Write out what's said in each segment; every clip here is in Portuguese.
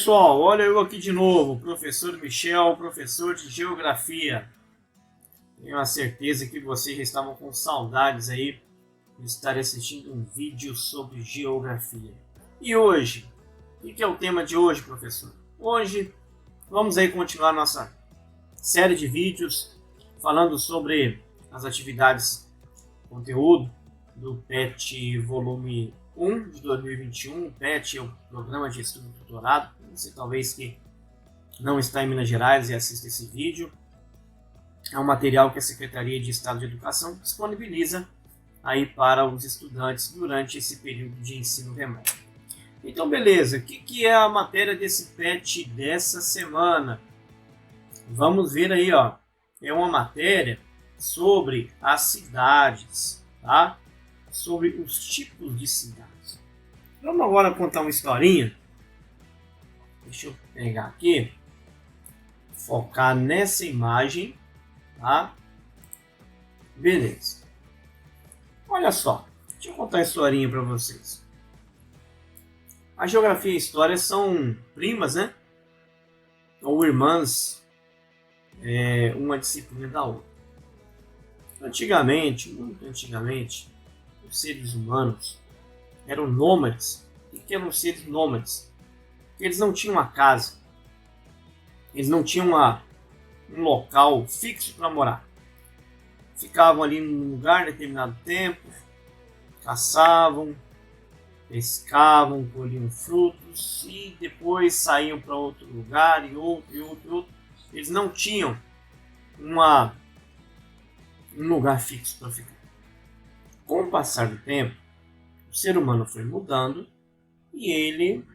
pessoal, olha eu aqui de novo, professor Michel, professor de Geografia. Tenho a certeza que vocês já estavam com saudades aí de estar assistindo um vídeo sobre Geografia. E hoje, o que é o tema de hoje, professor? Hoje vamos aí continuar nossa série de vídeos falando sobre as atividades conteúdo do PET volume 1 de 2021. O PET é o Programa de Estudo do Doutorado. Você talvez que não está em Minas Gerais e assista esse vídeo. É um material que a Secretaria de Estado de Educação disponibiliza aí para os estudantes durante esse período de ensino remoto. Então, beleza. O que é a matéria desse PET dessa semana? Vamos ver aí, ó. É uma matéria sobre as cidades, tá? Sobre os tipos de cidades. Vamos agora contar uma historinha. Deixa eu pegar aqui, focar nessa imagem, tá? Beleza. Olha só, deixa eu contar uma historinha para vocês. A geografia e a história são primas, né? Ou irmãs, uma disciplina da outra. Antigamente, muito antigamente, os seres humanos eram nômades. O que eram seres nômades? Eles não tinham uma casa, eles não tinham um local fixo para morar. Ficavam ali num lugar determinado tempo, caçavam, pescavam, colhiam frutos e depois saíam para outro lugar e outro. Eles não tinham um lugar fixo para ficar. Com o passar do tempo, o ser humano foi mudando e ele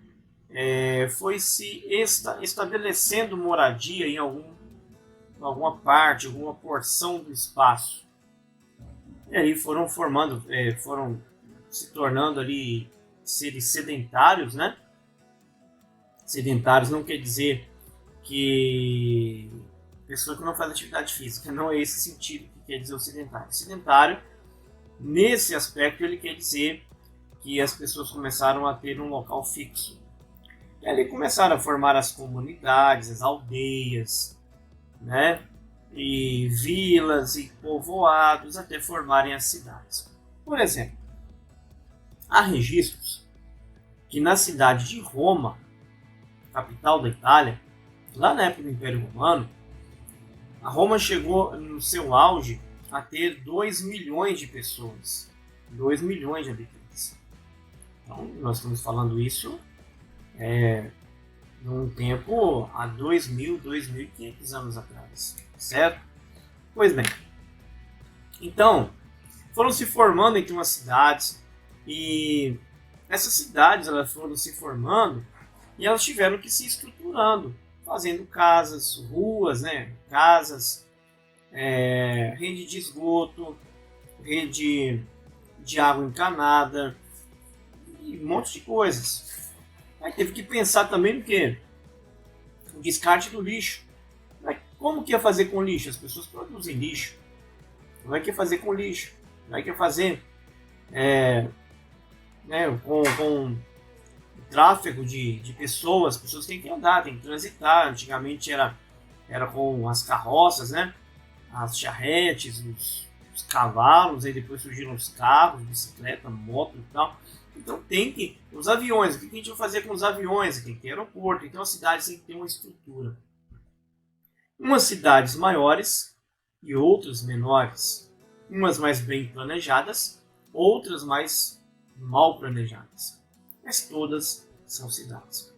foi se estabelecendo moradia em alguma parte, alguma porção do espaço. E aí foram se tornando ali seres sedentários, né? Sedentários não quer dizer que pessoa que não faz atividade física, não é esse sentido que quer dizer o sedentário. Sedentário, nesse aspecto, ele quer dizer que as pessoas começaram a ter um local fixo. E ali começaram a formar as comunidades, as aldeias, né? E vilas e povoados até formarem as cidades. Por exemplo, há registros que na cidade de Roma, capital da Itália, lá na época do Império Romano, a Roma chegou no seu auge a ter 2 milhões de pessoas, 2 milhões de habitantes. Então, nós estamos falando isso num tempo há 2.000, 2.500 anos atrás, certo? Pois bem, então, foram se formando então as cidades e essas cidades elas foram se formando e elas tiveram que se estruturando, fazendo casas, ruas, né? Casas, rede de esgoto, rede de água encanada e um monte de coisas. Aí teve que pensar também no quê? O descarte do lixo. Como que ia fazer com lixo? As pessoas produzem lixo. Como é que ia fazer com lixo? Como é que ia fazer com o tráfego de pessoas? As pessoas têm que andar, têm que transitar. Antigamente era com as carroças, né? As charretes, os cavalos, aí depois surgiram os carros, bicicleta, moto e tal. Então os aviões, o que a gente vai fazer com os aviões? Tem que ter aeroporto, então as cidades têm que ter uma estrutura. Umas cidades maiores e outras menores. Umas mais bem planejadas, outras mais mal planejadas. Mas todas são cidades.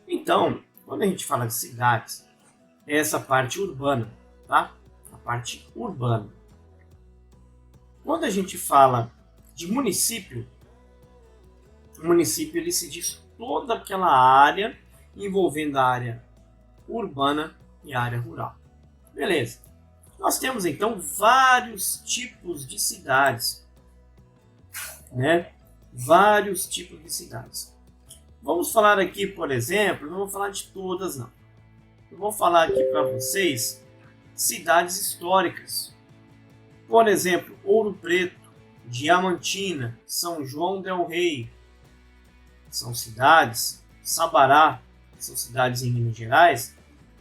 Então, quando a gente fala de cidades, é essa parte urbana, tá? A parte urbana. Quando a gente fala de município, o município ele se diz toda aquela área envolvendo a área urbana e a área rural. Beleza. Nós temos então vários tipos de cidades, né? Vários tipos de cidades. Vamos falar aqui, por exemplo, não vou falar de todas não. Eu vou falar aqui para vocês cidades históricas. Por exemplo, Ouro Preto, Diamantina, São João del Rei. São cidades. Sabará, são cidades em Minas Gerais,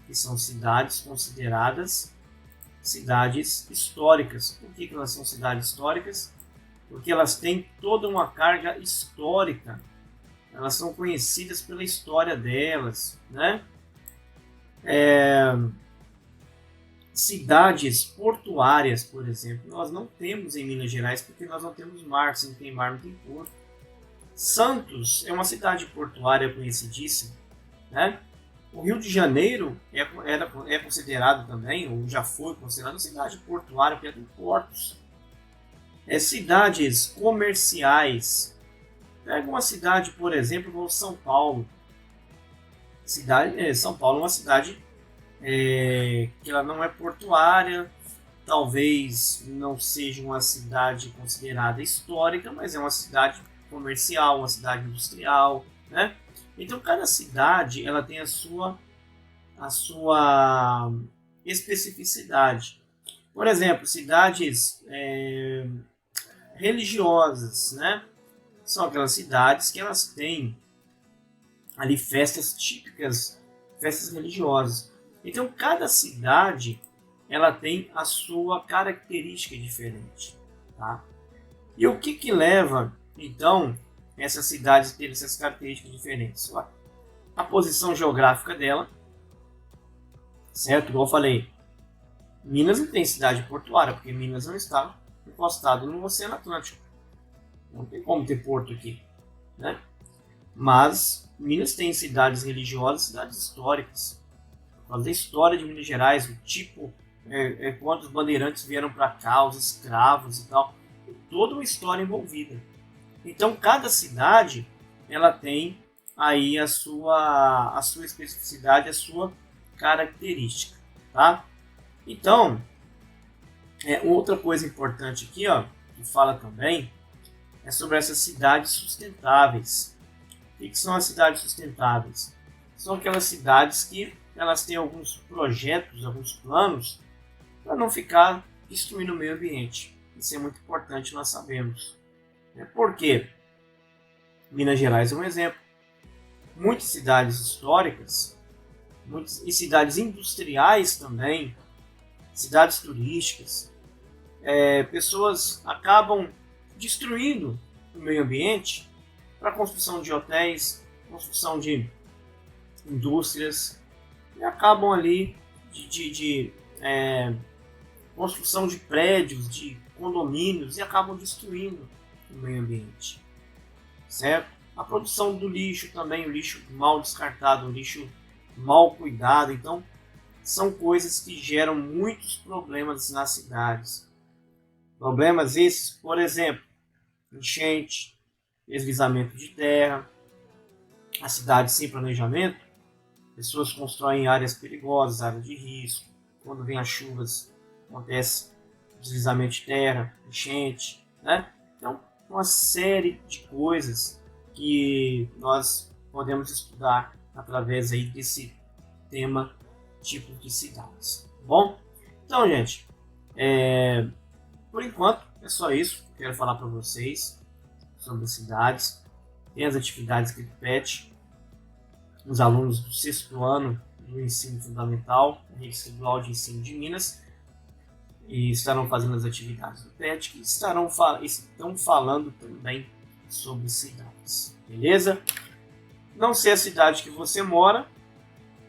que são cidades consideradas cidades históricas. Por que elas são cidades históricas? Porque elas têm toda uma carga histórica. Elas são conhecidas pela história delas, né? Cidades portuárias, por exemplo, nós não temos em Minas Gerais porque nós não temos mar. Se não tem mar, não tem porto. Santos é uma cidade portuária conhecidíssima, né? O Rio de Janeiro é considerado também, ou já foi considerado, uma cidade portuária, porque tem portos. Cidades comerciais. Pega uma cidade, por exemplo, como São Paulo. São Paulo é uma cidade que ela não é portuária, talvez não seja uma cidade considerada histórica, mas é uma cidade comercial, uma cidade industrial, né? Então cada cidade ela tem a sua especificidade. Por exemplo, cidades religiosas, né? São aquelas cidades que elas têm ali festas típicas, festas religiosas. Então cada cidade ela tem a sua característica diferente, tá? E o que leva então essas cidades terem essas características diferentes? A posição geográfica dela, certo? Igual eu falei, Minas não tem cidade portuária, porque Minas não está encostado no Oceano Atlântico. Não tem como ter porto aqui, né? Mas Minas tem cidades religiosas, cidades históricas. Por causa da história de Minas Gerais, o tipo, quando os bandeirantes vieram para cá, os escravos e tal, toda uma história envolvida. Então cada cidade ela tem aí a sua especificidade, a sua característica, tá? Então outra coisa importante aqui, ó, que fala também é sobre essas cidades sustentáveis. O que são as cidades sustentáveis? São aquelas cidades que elas têm alguns projetos, alguns planos para não ficar destruindo o meio ambiente. Isso é muito importante, nós sabemos. Por quê? Minas Gerais é um exemplo. Muitas cidades históricas, e cidades industriais também, cidades turísticas, pessoas acabam destruindo o meio ambiente para a construção de hotéis, construção de indústrias, e acabam ali de construção de prédios, de condomínios, e acabam destruindo o meio ambiente, certo? A produção do lixo também, o lixo mal descartado, o lixo mal cuidado, então são coisas que geram muitos problemas nas cidades. Problemas esses, por exemplo, enchente, deslizamento de terra, a cidade sem planejamento, pessoas constroem áreas perigosas, áreas de risco, quando vem as chuvas acontece deslizamento de terra, enchente, né? Então, uma série de coisas que nós podemos estudar através aí desse tema tipo de cidades, tá bom? Então, gente, por enquanto é só isso que eu quero falar para vocês sobre as cidades. Tem as atividades aqui do PET, os alunos do 6º ano do ensino fundamental, Rede Estadual de Ensino de Minas, e estarão fazendo as atividades do PET, que estão falando também sobre cidades, beleza? Não sei a cidade que você mora,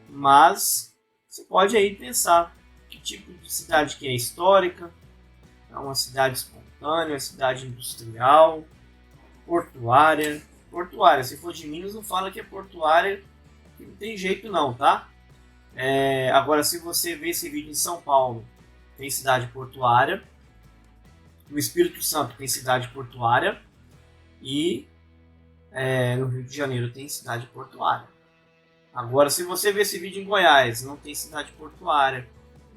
mas você pode aí pensar que tipo de cidade que é histórica, é uma cidade espontânea, uma cidade industrial, portuária. Portuária, se for de Minas, não fala que é portuária, que não tem jeito não, tá? Agora, se você ver esse vídeo em São Paulo, tem cidade portuária, no Espírito Santo tem cidade portuária, e no Rio de Janeiro tem cidade portuária. Agora, se você ver esse vídeo em Goiás, não tem cidade portuária,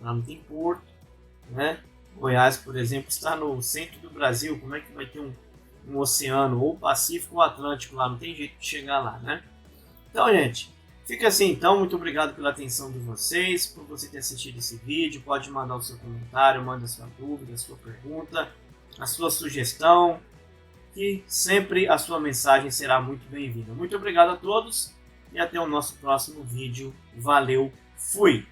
não tem porto, né? Goiás, por exemplo, está no centro do Brasil, como é que vai ter um oceano, ou Pacífico ou Atlântico lá, não tem jeito de chegar lá, né? Então, gente, fica assim então, muito obrigado pela atenção de vocês, por você ter assistido esse vídeo, pode mandar o seu comentário, manda a sua dúvida, a sua pergunta, a sua sugestão, que sempre a sua mensagem será muito bem-vinda. Muito obrigado a todos e até o nosso próximo vídeo. Valeu, fui!